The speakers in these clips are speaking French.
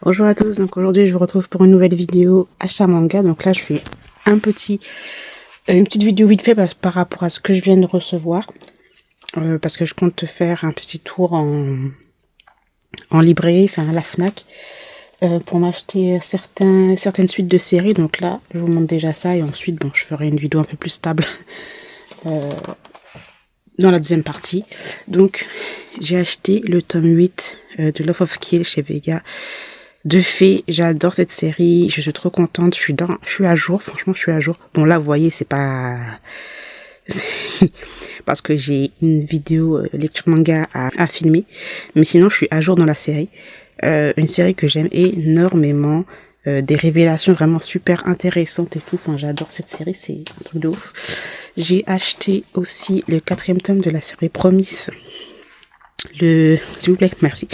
Bonjour à tous, donc aujourd'hui je vous retrouve pour une nouvelle vidéo achat manga. Donc là je fais une petite vidéo vite fait par rapport à ce que je viens de recevoir. Parce que je compte faire un petit tour en librairie, enfin à la FNAC, pour m'acheter certaines suites de séries. Donc là je vous montre déjà ça et ensuite bon, je ferai une vidéo un peu plus stable dans la deuxième partie. Donc j'ai acheté le tome 8 de Love of Kill chez Vega. De fait, j'adore cette série, je suis trop contente, je suis à jour, franchement je suis à jour. Bon là vous voyez c'est pas... parce que j'ai une vidéo lecture manga à filmer, mais sinon je suis à jour dans la série. Une série que j'aime énormément, des révélations vraiment super intéressantes et tout, enfin j'adore cette série, c'est un truc de ouf. J'ai acheté aussi le 4e tome de la série Promise. S'il vous plaît, merci.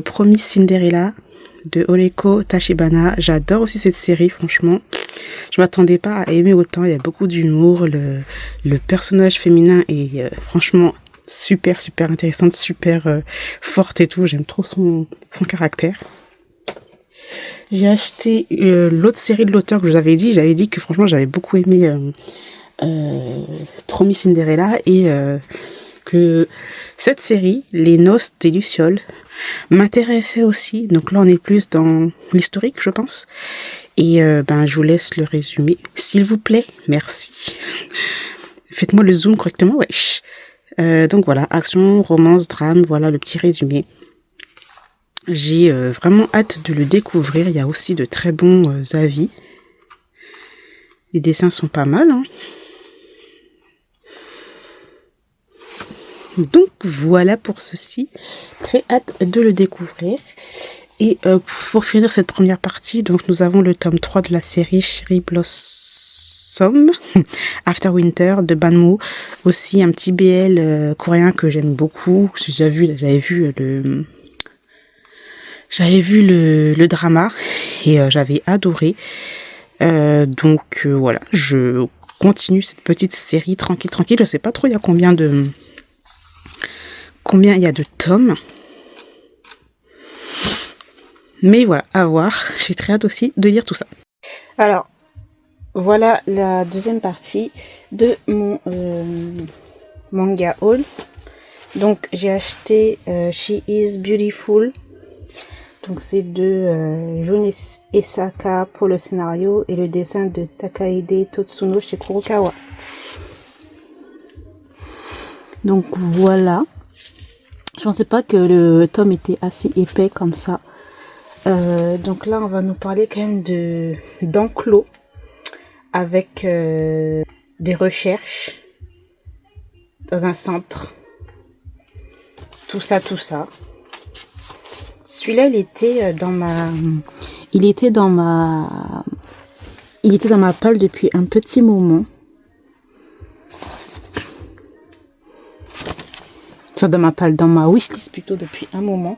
Promise Cinderella de Oreko Tachibana. J'adore aussi cette série, franchement. Je m'attendais pas à aimer autant. Il y a beaucoup d'humour. Le personnage féminin est franchement super intéressante, super forte et tout. J'aime trop son caractère. J'ai acheté l'autre série de l'auteur que je vous avais dit. J'avais dit que franchement j'avais beaucoup aimé Promis Cinderella et que cette série, Les Noces de Luciole, m'intéressait aussi. Donc là, on est plus dans l'historique, je pense. Et je vous laisse le résumé. S'il vous plaît, merci. Faites-moi le zoom correctement, wesh. Donc voilà, action, romance, drame, voilà le petit résumé. J'ai vraiment hâte de le découvrir. Il y a aussi de très bons avis. Les dessins sont pas mal, hein. Donc voilà pour ceci, très hâte de le découvrir. Et pour finir cette première partie, donc nous avons le tome 3 de la série Cherry Blossom After Winter de Banmu. Aussi un petit BL coréen que j'aime beaucoup. J'avais vu le drama et j'avais adoré. Donc voilà, je continue cette petite série tranquille. Je sais pas trop il y a combien il y a de tomes. Mais voilà, à voir. J'ai très hâte aussi de lire tout ça. Alors, voilà la deuxième partie de mon manga haul. Donc, j'ai acheté She is Beautiful. Donc, c'est de Jun Esaka pour le scénario et le dessin de Takaide Totsuno chez Kurokawa. Donc, voilà. Je pensais pas que le tome était assez épais comme ça. Donc là, on va nous parler quand même d'enclos avec des recherches dans un centre. Tout ça. Celui-là, il était dans ma palle depuis un petit moment. Dans ma wishlist plutôt depuis un moment.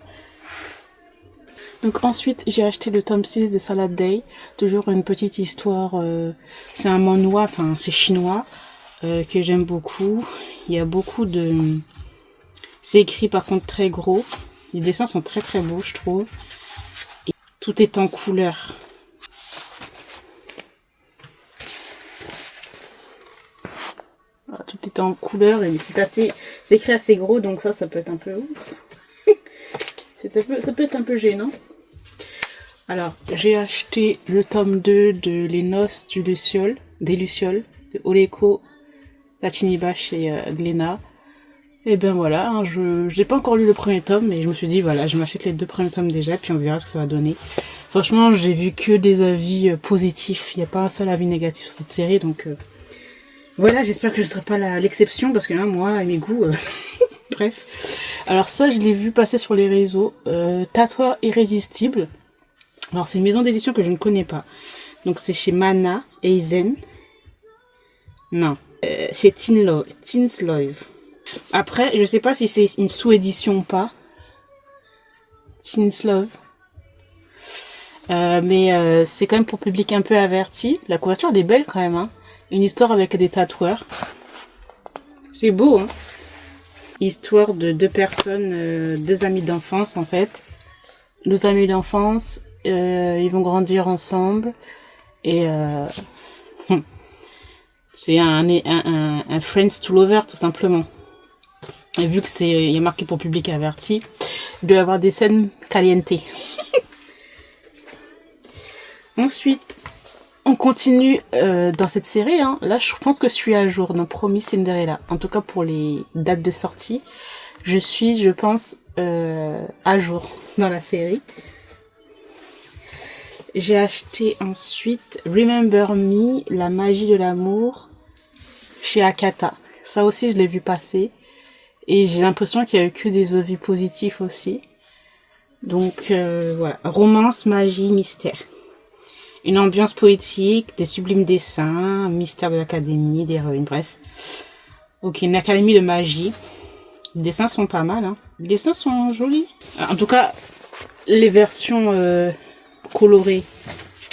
Donc ensuite j'ai acheté le tome 6 de Salad Day, toujours une petite histoire, c'est un manhwa, enfin c'est chinois, que j'aime beaucoup. Il y a beaucoup de... C'est écrit par contre très gros, les dessins sont très beaux je trouve. Et tout est en couleur. Tout est en couleur et c'est écrit assez gros, donc ça peut être un peu ça peut être un peu gênant. Alors, j'ai acheté le tome 2 de Les Noces des Lucioles de Oreko Tachiniba chez Glénat. Et ben voilà, hein, je n'ai pas encore lu le premier tome, mais je me suis dit voilà, je m'achète les 2 premiers tomes déjà, puis on verra ce que ça va donner. Franchement, j'ai vu que des avis positifs, il n'y a pas un seul avis négatif sur cette série, donc voilà, j'espère que je ne serai pas l'exception, parce que là, moi, à mes goûts, bref. Alors ça, je l'ai vu passer sur les réseaux, Tatoueur Irrésistible. Alors c'est une maison d'édition que je ne connais pas, donc c'est chez Mana Eisen. Non, chez Teens Love. Après, je sais pas si c'est une sous-édition ou pas. Teens Love. Mais c'est quand même pour public un peu averti. La couverture elle est belle quand même, hein. Une histoire avec des tatoueurs. C'est beau, hein. Histoire de 2 personnes, 2 amis d'enfance en fait. deux amis d'enfance, ils vont grandir ensemble et c'est un Friends to Lover tout simplement. Et vu que il est marqué pour public averti, il doit y avoir des scènes caliente. Ensuite, on continue dans cette série. Hein. Là, je pense que je suis à jour dans Promis Cinderella. En tout cas, pour les dates de sortie, je suis, je pense, à jour dans la série. J'ai acheté ensuite Remember Me, la magie de l'amour, chez Akata. Ça aussi, je l'ai vu passer. Et j'ai l'impression qu'il y a eu que des avis positifs aussi. Donc voilà, romance, magie, mystère. Une ambiance poétique, des sublimes dessins, mystère de l'académie, d'héroïnes, bref. Ok, une académie de magie. Les dessins sont pas mal, hein. Les dessins sont jolis. En tout cas, les versions colorées,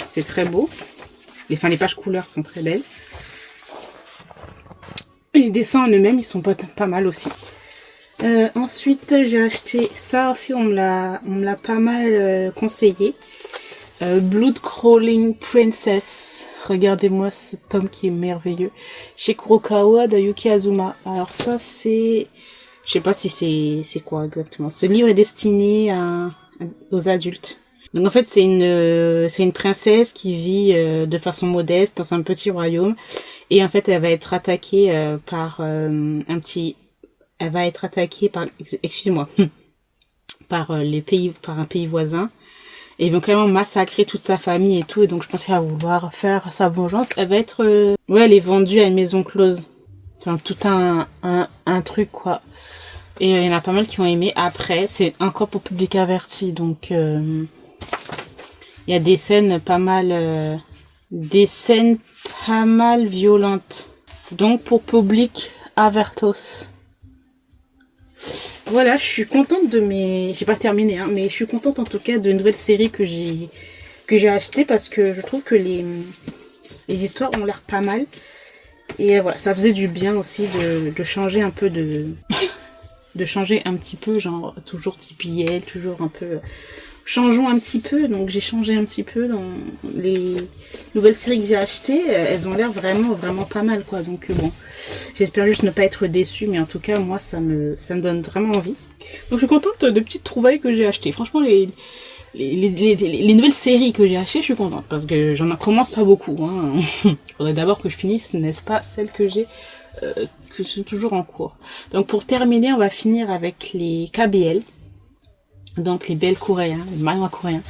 c'est très beau. Les pages couleurs sont très belles. Et les dessins en eux-mêmes, ils sont pas mal aussi. Ensuite, j'ai acheté ça aussi, on me l'a pas mal conseillé. Blood Crawling Princess. Regardez-moi ce tome qui est merveilleux. Chez Kurokawa de Yuki Azuma. Alors ça, c'est... Je sais pas si c'est quoi exactement. Ce livre est destiné aux adultes. Donc en fait, c'est une princesse qui vit de façon modeste dans un petit royaume. Et en fait, elle va être attaquée par Elle va être attaquée par... Excusez-moi. par un pays voisin. Et ils vont carrément massacrer toute sa famille et tout. Et donc, je pense qu'elle va vouloir faire sa vengeance. Elle va être... Ouais, elle est vendue à une maison close. Enfin, tout un truc, quoi. Et il y en a pas mal qui ont aimé. Après, c'est encore pour public averti. Donc, il y a des scènes pas mal... violentes. Donc, pour public avertos. Voilà, je suis contente de mes... J'ai pas terminé, hein, mais je suis contente en tout cas de nouvelles séries que j'ai achetées parce que je trouve que les histoires ont l'air pas mal. Et voilà, ça faisait du bien aussi de changer un peu de changer un petit peu, genre toujours TPL, toujours un peu... Changeons un petit peu, donc j'ai changé un petit peu dans les nouvelles séries que j'ai achetées. Elles ont l'air vraiment pas mal, quoi. Donc bon, j'espère juste ne pas être déçue, mais en tout cas, moi, ça me donne vraiment envie. Donc je suis contente de petites trouvailles que j'ai achetées. Franchement, les nouvelles séries que j'ai achetées, je suis contente, parce que j'en commence pas beaucoup. Hein. Il faudrait d'abord que je finisse, n'est-ce pas, celles que j'ai... que sont toujours en cours. Donc pour terminer, on va finir avec les KBL. Donc les belles coréens, les mangas coréens.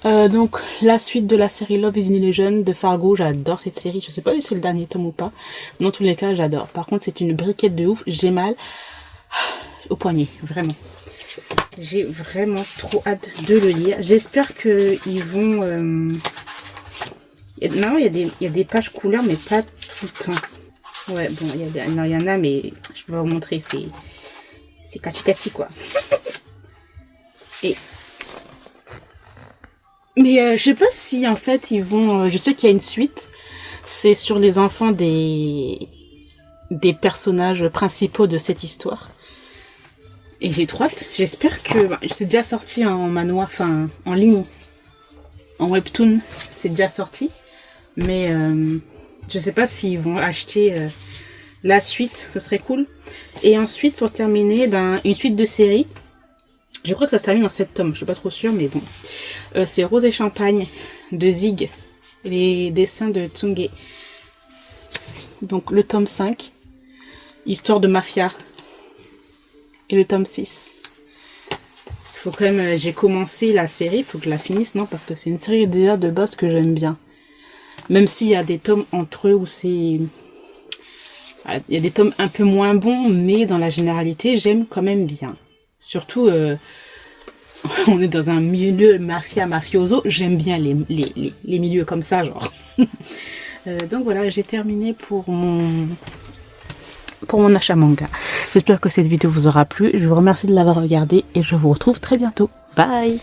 Donc la suite de la série Love is in Illusion de Fargo, j'adore cette série. Je sais pas si c'est le dernier tome ou pas. Mais dans tous les cas, j'adore. Par contre, c'est une briquette de ouf. J'ai mal au poignet, vraiment. J'ai vraiment trop hâte de le lire. J'espère que ils vont... Non, il y a des pages couleurs, mais pas tout le temps. Ouais, bon, il y en a, mais je peux pas vous montrer. C'est kati quoi. Mais je sais pas si en fait ils vont... je sais qu'il y a une suite. C'est sur les enfants des personnages principaux de cette histoire. Et j'ai trop hâte. J'espère que... c'est déjà sorti en manoir, enfin en ligne. En webtoon, c'est déjà sorti. Mais je sais pas s'ils vont acheter la suite. Ce serait cool. Et ensuite, pour terminer, une suite de séries. Je crois que ça se termine en 7 tomes, je suis pas trop sûre, mais bon. C'est Rose et Champagne de Zig, les dessins de Tsunge. Donc le tome 5, Histoire de Mafia, et le tome 6. Il faut quand même, j'ai commencé la série, il faut que je la finisse, non, parce que c'est une série déjà de base que j'aime bien. Même s'il y a des tomes entre eux où c'est... Il y a des tomes un peu moins bons, mais dans la généralité, j'aime quand même bien. Surtout, on est dans un milieu mafioso. J'aime bien les milieux comme ça, genre. Donc voilà, j'ai terminé pour mon achat manga. J'espère que cette vidéo vous aura plu. Je vous remercie de l'avoir regardé et je vous retrouve très bientôt. Bye!